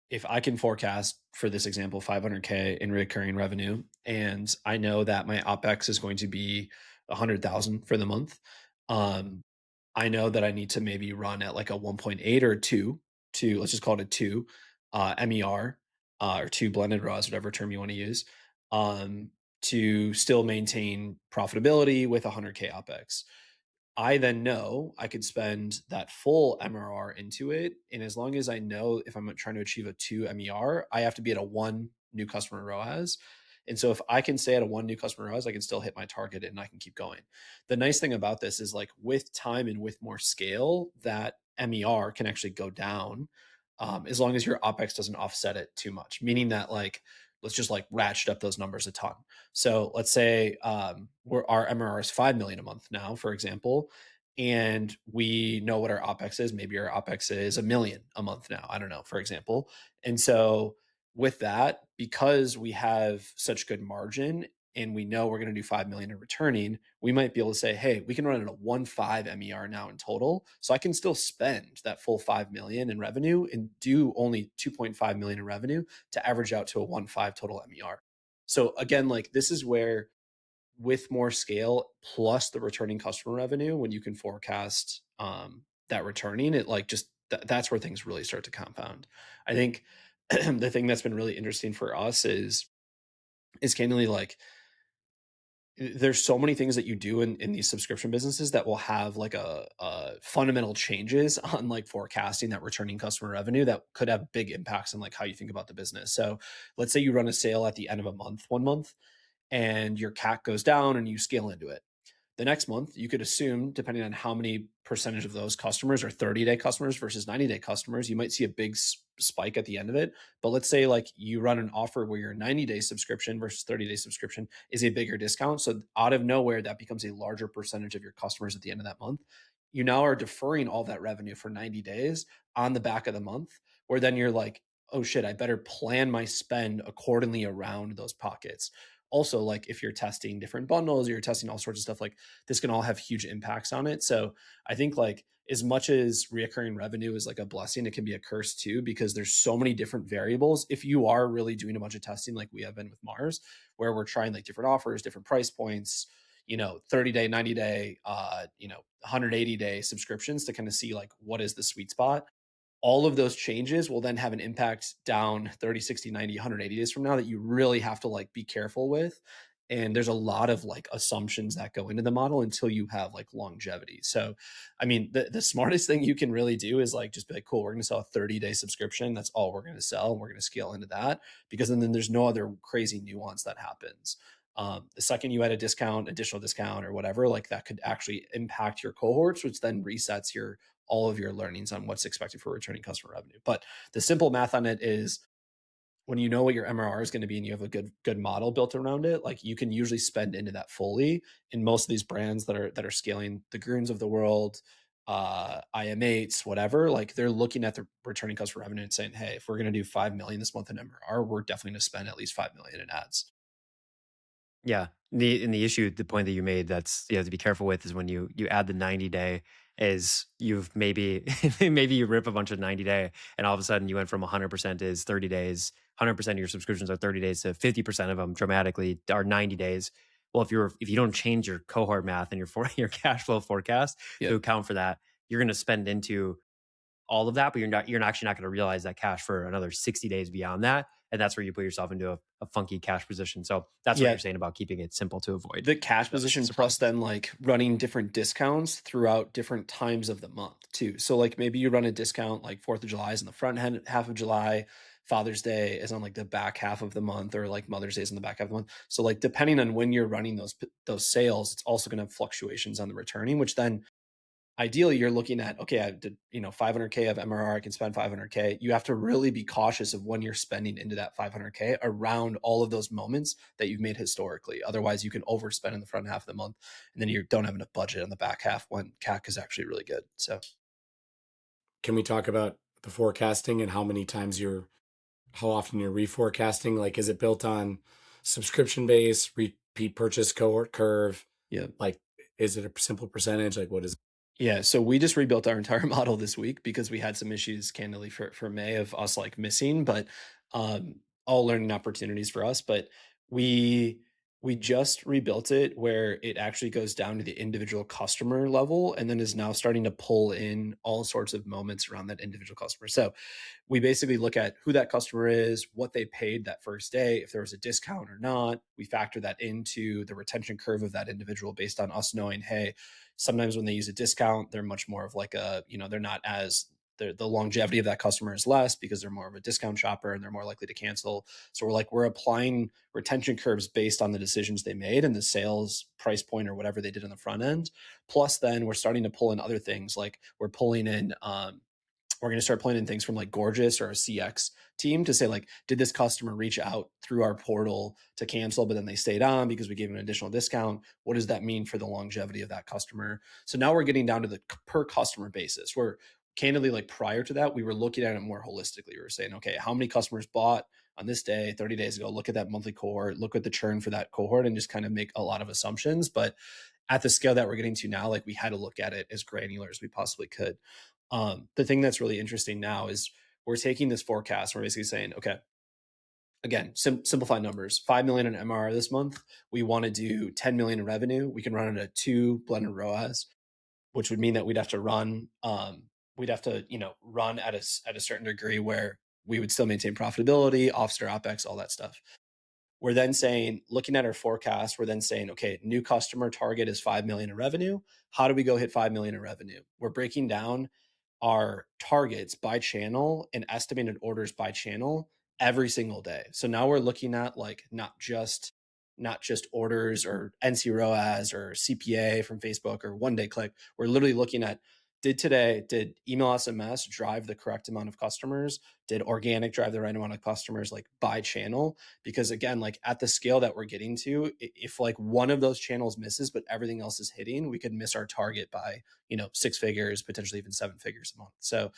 S2: if I can forecast for this example 500K in recurring revenue, and I know that my OpEx is going to be 100,000 for the month. I know that I need to maybe run at like a 1.8 or a 2 to, let's just call it a 2 MER, or 2 blended ROAS, whatever term you want to use, um, to still maintain profitability with 100K OpEx. I then know I could spend that full MRR into it. And as long as I know if I'm trying to achieve a 2 MER, I have to be at a 1 new customer ROAS. And so if I can stay at a 1 new customer ROAS, I can still hit my target and I can keep going. The nice thing about this is like with time and with more scale, that MER can actually go down, as long as your OpEx doesn't offset it too much, meaning that like, let's just like ratchet up those numbers a ton. So let's say our MRR is 5 million a month now, for example, and we know what our OpEx is. Maybe our OpEx is a million a month now. I don't know, for example. And so with that, because we have such good margin and we know we're going to do 5 million in returning, we might be able to say, hey, we can run at a 1.5 MER now in total. So I can still spend that full 5 million in revenue and do only 2.5 million in revenue to average out to a 1.5 total MER. So again, like this is where with more scale plus the returning customer revenue, when you can forecast that returning, it like just that's where things really start to compound. I think the thing that's been really interesting for us is candidly like there's so many things that you do in these subscription businesses that will have like a fundamental changes on like forecasting that returning customer revenue that could have big impacts on like how you think about the business. So let's say you run a sale at the end of a month, 1 month, and your CAC goes down and you scale into it. The next month, you could assume, depending on how many percentage of those customers are 30-day customers versus 90-day customers, you might see a big spike at the end of it. But let's say like you run an offer where your 90-day subscription versus 30-day subscription is a bigger discount. So out of nowhere, that becomes a larger percentage of your customers at the end of that month. You now are deferring all that revenue for 90 days on the back of the month, where then you're like, oh shit, I better plan my spend accordingly around those pockets. Also, like if you're testing different bundles, you're testing all sorts of stuff, like this can all have huge impacts on it. So I think like as much as reoccurring revenue is like a blessing, it can be a curse too, because there's so many different variables. If you are really doing a bunch of testing like we have been with Mars, where we're trying like different offers, different price points, 30-day, 90-day, 180-day subscriptions to kind of see like what is the sweet spot. All of those changes will then have an impact down 30, 60, 90, 180 days from now that you really have to like be careful with. And there's a lot of like assumptions that go into the model until you have like longevity. So, I mean, the smartest thing you can really do is like just be like, cool, we're going to sell a 30-day subscription. That's all we're going to sell. And we're going to scale into that because then there's no other crazy nuance that happens. The second you add a discount, additional discount or whatever, like that could actually impact your cohorts, which then resets all of your learnings on what's expected for returning customer revenue. But the simple math on it is when you know what your MRR is going to be and you have a good model built around it, like you can usually spend into that fully. In most of these brands that are scaling, the Groons of the world, IM8s, whatever, like they're looking at the returning customer revenue and saying, hey, if we're going to do 5 million this month in MRR, we're definitely going to spend at least 5 million in ads.
S1: Yeah. The issue, the point that you made that's you have to be careful with is when you add the 90-day is you've maybe maybe you rip a bunch of 90-day and all of a sudden you went from 100% is 30 days, 100% of your subscriptions are 30 days to 50% of them dramatically are 90 days. Well, if you don't change your cohort math and your cash flow forecast to account for that, you're going to spend into all of that, but you're actually not going to realize that cash for another 60 days beyond that. and that's where you put yourself into a funky cash position. So that's what
S2: Yeah,
S1: you're saying about keeping it simple to avoid
S2: the cash
S1: those
S2: position plus
S1: surprises.
S2: then like running different discounts throughout different times of the month too. So like maybe you run a discount like 4th of July is in the half of July, Father's Day is on like the back half of the month, or like Mother's Day is in the back half of the month. So like depending on when you're running those sales, it's also going to have fluctuations on the returning, which then ideally you're looking at, okay, I did 500k of MRR, I can spend 500k. You have to really be cautious of when you're spending into that 500k around all of those moments that you've made historically. Otherwise you can overspend in the front half of the month, and then you don't have enough budget on the back half when CAC is actually really good. So
S4: Can we talk about the forecasting and how often you're reforecasting? Like, is it built on subscription base, repeat purchase cohort curve?
S2: yeah.
S4: Like, is it a simple percentage? Like, what is
S2: Yeah, so we just rebuilt our entire model this week because we had some issues candidly for May of us like missing, but um all learning opportunities for us. But we we just rebuilt it where it actually goes down to the individual customer level, and then is now starting to pull in all sorts of moments around that individual customer. So we basically look at who that customer is, what they paid that first day, if there was a discount or not. We factor that into the retention curve of that individual based on us knowing, hey, sometimes when they use a discount, they're much more of like they're not as the longevity of that customer is less because they're more of a discount shopper and they're more likely to cancel. So we're applying retention curves based on the decisions they made and the sales price point or whatever they did on the front end. Plus, then we're starting to pull in other things like we're going to start pulling in things from like Gorgeous or a CX team to say like, did this customer reach out through our portal to cancel, but then they stayed on because we gave them an additional discount? What does that mean for the longevity of that customer? So now we're getting down to the per customer basis. Where candidly, like prior to that, we were looking at it more holistically. We were saying, okay, how many customers bought on this day 30 days ago? Look at that monthly cohort, look at the churn for that cohort, and just kind of make a lot of assumptions. But at the scale that we're getting to now, like we had to look at it as granular as we possibly could. The thing that's really interesting now is we're taking this forecast. We're basically saying, okay, again, simplified numbers: 5 million in MRR this month. We want to do 10 million in revenue. We can run it at 2 blended ROAS, which would mean that we'd have to run at a certain degree where we would still maintain profitability, offset our OpEx, all that stuff. We're then saying, looking at our forecast, we're then saying, okay, new customer target is 5 million in revenue. How do we go hit 5 million in revenue? We're breaking down our targets by channel and estimated orders by channel every single day. So now we're looking at like not just orders or NC or CPA from Facebook or one day click. We're literally looking at, did email SMS drive the correct amount of customers? Did organic drive the right amount of customers, like by channel? Because again, like at the scale that we're getting to, if like one of those channels misses but everything else is hitting, we could miss our target by 6 figures, potentially even 7 figures a month. So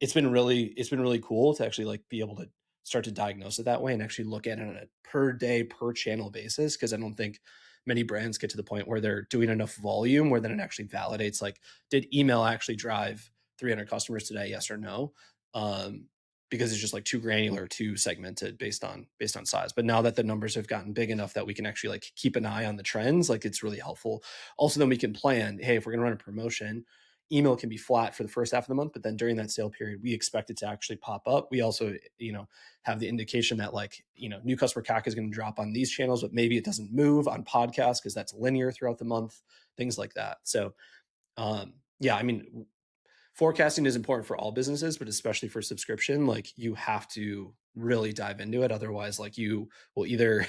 S2: it's been really cool to actually like be able to start to diagnose it that way and actually look at it on a per day per channel basis, because I don't think many brands get to the point where they're doing enough volume where then it actually validates like, did email actually drive 300 customers today, yes or no? Because it's just like too granular, too segmented based on size. But now that the numbers have gotten big enough that we can actually like keep an eye on the trends, like it's really helpful. Also, then we can plan, hey, if we're going to run a promotion, email can be flat for the first half of the month, but then during that sale period, we expect it to actually pop up. We also, have the indication that like, new customer CAC is going to drop on these channels, but maybe it doesn't move on podcasts because that's linear throughout the month, things like that. So, yeah, I mean, forecasting is important for all businesses, but especially for subscription, like you have to really dive into it. Otherwise, like you will either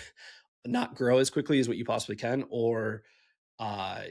S2: not grow as quickly as what you possibly can, or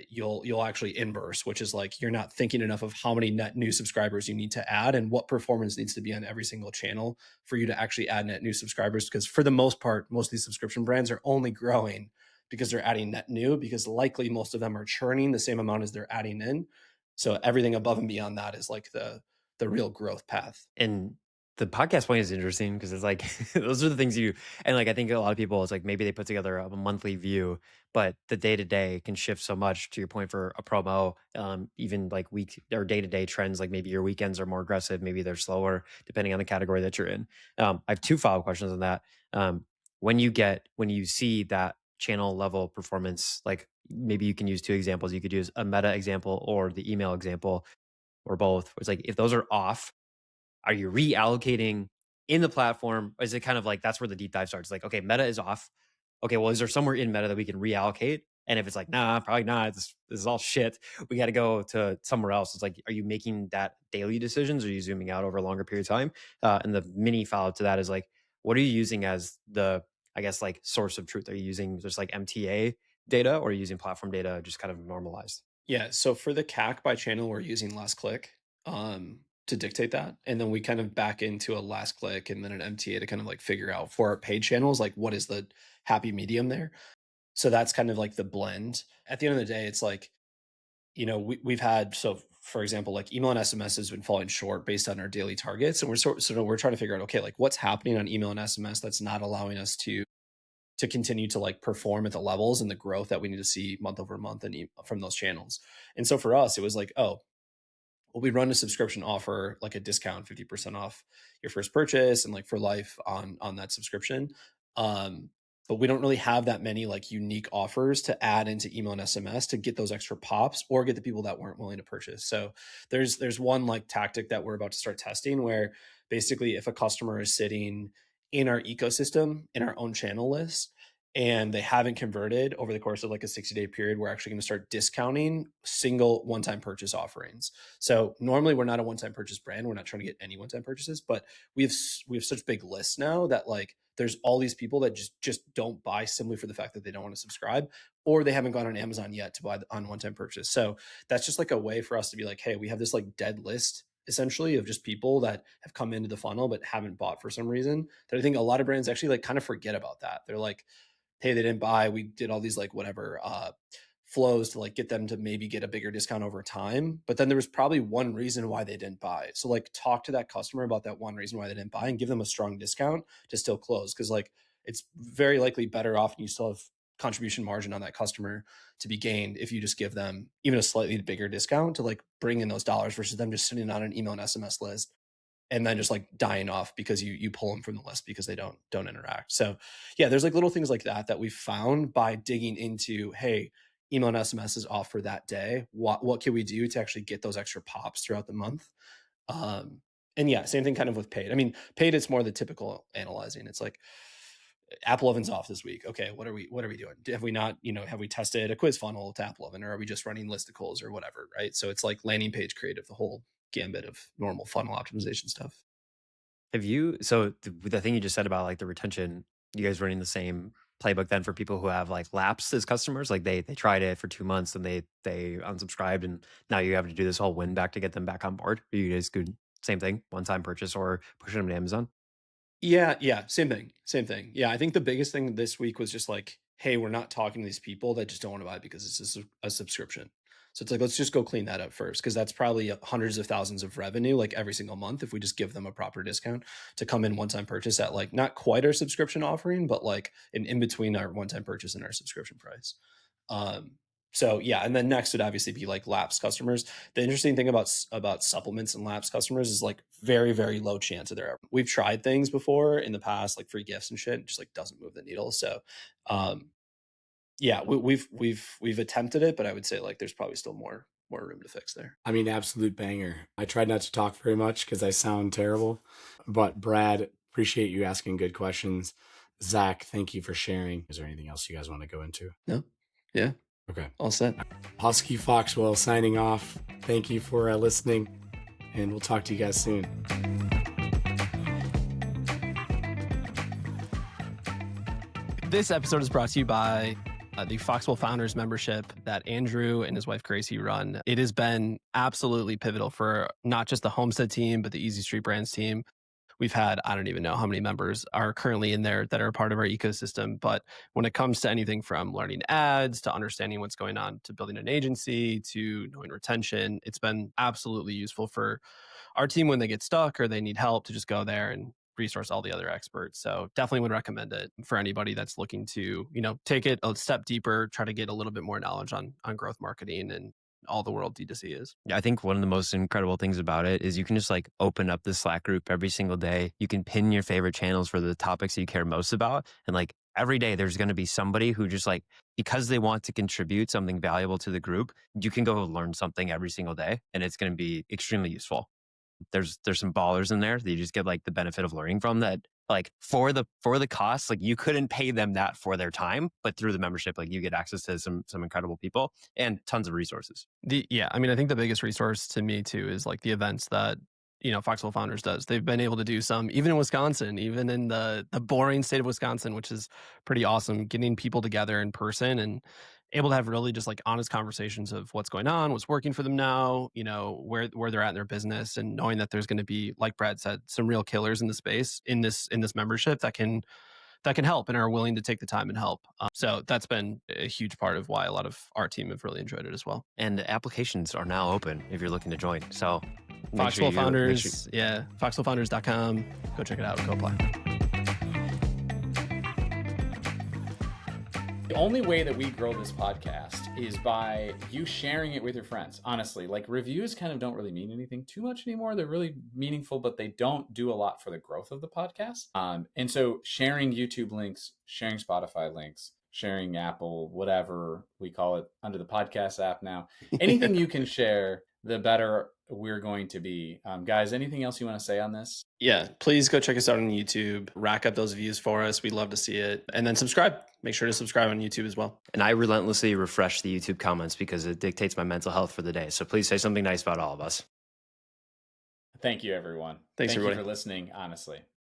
S2: you'll actually inverse, which is like you're not thinking enough of how many net new subscribers you need to add and what performance needs to be on every single channel for you to actually add net new subscribers. Because for the most part, most of these subscription brands are only growing because they're adding net new, because likely most of them are churning the same amount as they're adding in. So everything above and beyond that is like the real growth path.
S1: And the podcast point is interesting because it's like those are the things and like I think a lot of people, it's like maybe they put together a monthly view, but the day to day can shift so much. To your point, for a promo, even like week or day to day trends, like maybe your weekends are more aggressive, maybe they're slower, depending on the category that you're in. I have two follow-up questions on that. When you see that channel level performance, like maybe you can use two examples. You could use a meta example or the email example, or both. It's like if those are off, are you reallocating in the platform? Is it kind of like that's where the deep dive starts? Like, okay, meta is off. Okay, well, is there somewhere in meta that we can reallocate? And if it's like, nah, probably not. This is all shit. We got to go to somewhere else. It's like, are you making that daily decisions? Or are you zooming out over a longer period of time? And the mini follow up to that is like, what are you using as the, I guess, like source of truth? Are you using just like MTA data, or are you using platform data just kind of normalized?
S2: Yeah. So for the CAC by channel, we're using last click to dictate that. And then we kind of back into a last click and then an MTA to kind of like figure out for our paid channels, like what is the happy medium there. So that's kind of like the blend. At the end of the day, it's like, we've had, so for example, like email and SMS has been falling short based on our daily targets. And we're trying to figure out, okay, like what's happening on email and SMS that's not allowing us to continue to like perform at the levels and the growth that we need to see month over month and from those channels. And so for us, it was like, oh, well, we run a subscription offer, like a discount, 50% off your first purchase and like for life on that subscription. Um, but we don't really have that many like unique offers to add into email and SMS to get those extra pops or get the people that weren't willing to purchase. So there's one like tactic that we're about to start testing where basically if a customer is sitting in our ecosystem in our own channel list and they haven't converted over the course of like a 60-day period, we're actually going to start discounting single one-time purchase offerings. So normally we're not a one-time purchase brand. We're not trying to get any one-time purchases, but we have such big lists now that like there's all these people that just don't buy simply for the fact that they don't want to subscribe or they haven't gone on Amazon yet to buy on one-time purchase. So that's just like a way for us to be like, hey, we have this like dead list essentially of just people that have come into the funnel but haven't bought for some reason, that I think a lot of brands actually like kind of forget about that. They're like, hey, they didn't buy. We did all these like whatever flows to like get them to maybe get a bigger discount over time. But then there was probably one reason why they didn't buy. So like talk to that customer about that one reason why they didn't buy and give them a strong discount to still close. Cause like it's very likely better off and you still have contribution margin on that customer to be gained if you just give them even a slightly bigger discount to like bring in those dollars versus them just sitting on an email and SMS list and then just like dying off because you pull them from the list because they don't interact. So yeah, there's like little things like that we've found by digging into, hey, email and SMS is off for that day. What can we do to actually get those extra pops throughout the month? And yeah, same thing kind of with paid. I mean, paid, it's more the typical analyzing. It's like Apple Oven's off this week. Okay, what are we doing? Have we not, have we tested a quiz funnel to Apple Oven, or are we just running listicles or whatever, right? So it's like landing page creative, the whole gambit of normal funnel optimization stuff.
S1: Have you, so the thing you just said about like the retention, you guys running the same playbook then for people who have like lapsed as customers, like they tried it for 2 months and they unsubscribed and now you have to do this whole win back to get them back on board? Are you guys good? Same thing, one time purchase or pushing them to Amazon?
S2: Yeah, same thing. Yeah, I think the biggest thing this week was just like, hey, we're not talking to these people that just don't want to buy because it's a subscription. So it's like, let's just go clean that up first, because that's probably hundreds of thousands of revenue like every single month if we just give them a proper discount to come in one-time purchase at like not quite our subscription offering, but like an in between our one-time purchase and our subscription price. So yeah, and then next would obviously be like lapsed customers. The interesting thing about supplements and lapsed customers is like very, very low chance of their ever. We've tried things before in the past, like free gifts and shit, and just like doesn't move the needle. So yeah, we've attempted it, but I would say like there's probably still more room to fix there.
S4: I mean, absolute banger. I tried not to talk very much because I sound terrible, but Brad, appreciate you asking good questions. Zach, thank you for sharing. Is there anything else you guys want to go into?
S2: No? Yeah.
S4: Okay.
S2: All set.
S4: Husky Foxwell signing off. Thank you for listening, and we'll talk to you guys soon.
S2: This episode is brought to you by the Foxwell Founders membership that Andrew and his wife Gracie run. It has been absolutely pivotal for not just the Homestead team, but the Easy Street Brands team. We've had, I don't even know how many members are currently in there that are part of our ecosystem. But when it comes to anything from learning ads to understanding what's going on to building an agency to knowing retention, it's been absolutely useful for our team when they get stuck or they need help to just go there and resource all the other experts. So definitely would recommend it for anybody that's looking to, take it a step deeper, try to get a little bit more knowledge on growth marketing and all the world D2C is.
S1: Yeah, I think one of the most incredible things about it is you can just like open up the Slack group every single day. You can pin your favorite channels for the topics that you care most about. And like every day there's going to be somebody who just like, because they want to contribute something valuable to the group, you can go learn something every single day and it's going to be extremely useful. there's some ballers in there that you just get like the benefit of learning from that. Like for the cost, like you couldn't pay them that for their time, but through the membership, like you get access to some incredible people and tons of resources.
S2: I mean, I think the biggest resource to me too is like the events that Foxhole Founders does. They've been able to do some, even in Wisconsin, even in the boring state of Wisconsin, which is pretty awesome. Getting people together in person and able to have really just like honest conversations of what's going on, what's working for them now, where they're at in their business, and knowing that there's going to be, like Brad said, some real killers in the space in this membership that can help and are willing to take the time and help. So that's been a huge part of why a lot of our team have really enjoyed it as well.
S1: And applications are now open if you're looking to join. So
S2: Foxhole Founders, foxholefounders.com. Go check it out. Go apply.
S5: The only way that we grow this podcast is by you sharing it with your friends. Honestly, like reviews kind of don't really mean anything too much anymore. They're really meaningful, but they don't do a lot for the growth of the podcast. And so sharing YouTube links, sharing Spotify links, sharing Apple, whatever we call it under the podcast app now, anything you can share, the better we're going to be. Guys, anything else you want to say on this?
S2: Yeah, please go check us out on YouTube. Rack up those views for us. We'd love to see it. And then subscribe. Make sure to subscribe on YouTube as well.
S1: And I relentlessly refresh the YouTube comments because it dictates my mental health for the day. So please say something nice about all of us.
S5: Thank you, everyone.
S2: Thanks,
S5: Thank
S2: everybody.
S5: you for listening, honestly.